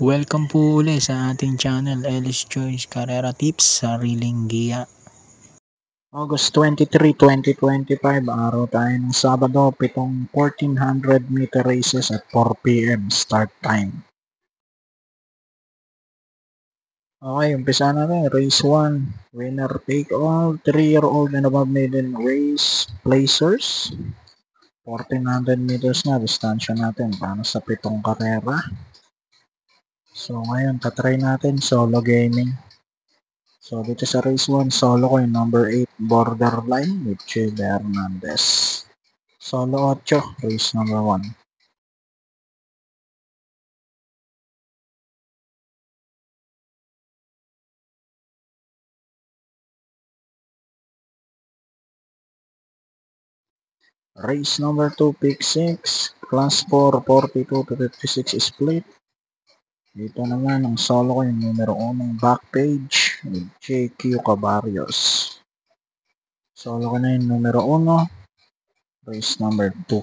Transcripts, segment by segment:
Welcome po uli sa ating channel, Ellis Choice Carrera Tips, Sariling Giya. August 23, 2025, araw tayo ng Sabado, pitong 1400 meter races at 4 p.m. start time. Okay, umpisa natin. Race 1, winner take all, 3-year-old and above maiden race placers. 1400 meters na, distansya natin para sa pitong karera. So ngayon, tatry natin solo gaming. So dito sa race 1, solo ko yung number 8 Borderline with Chile Hernandez. Solo 8, race number 1. Race number 2, pick 6, class 4, 42 to 56 split. Dito naman ang solo ko yung numero 1 Backpage with JQ Cabarrios. Solo ko na yung numero 1, race number 2.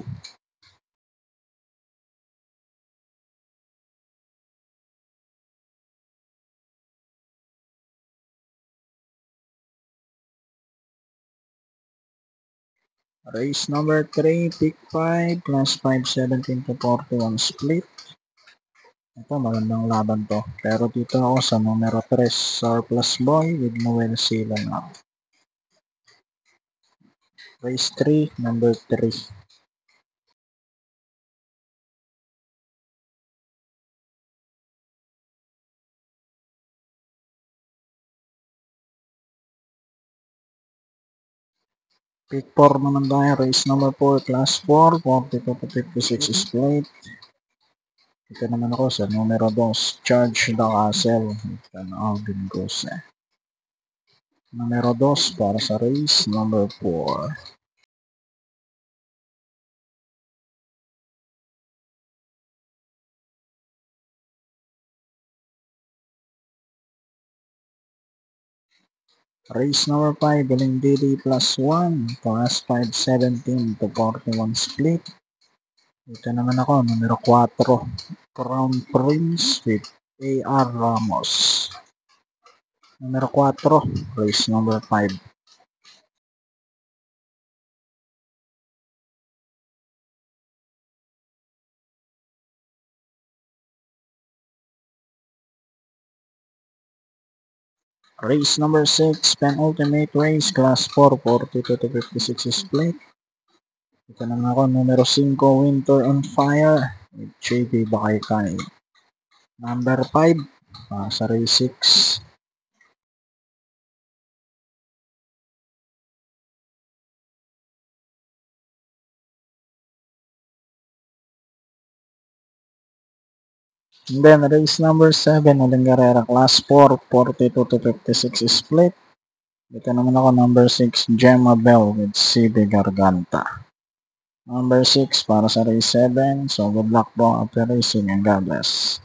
Race number 3, pick 5, class 5, 17 to 41 split. Ito, magandang laban to. Pero dito ako sa numero 3, Surplus Boy with Noel Silano. Race 3, number 3. Pick 4 naman tayo. Race number 4, class 4, 42 to 56 split. Ito naman ako sa numero 2, Charge the Castle with Alvin Gose. Numero 2 para sa race number 4. Race number 5, Galing Didi plus 1, class 5, 17 to 41 split. Ito naman ako, numero 4, Crown Prince with A.R. Ramos. Numero 4, race number 5. Race number 6, penultimate race, class 4, 42 to 56 split. Ito naman ako, numero 5, Winter on Fire with JB Bakaykay. Number 5, sa race 6. And then race number 7, uling karera, class 4, 42 to 56 split. Ito naman ako, number 6, Gemma Bell with CB Garganta. Number 6 para sa race 7. So good luck po after racing and God bless.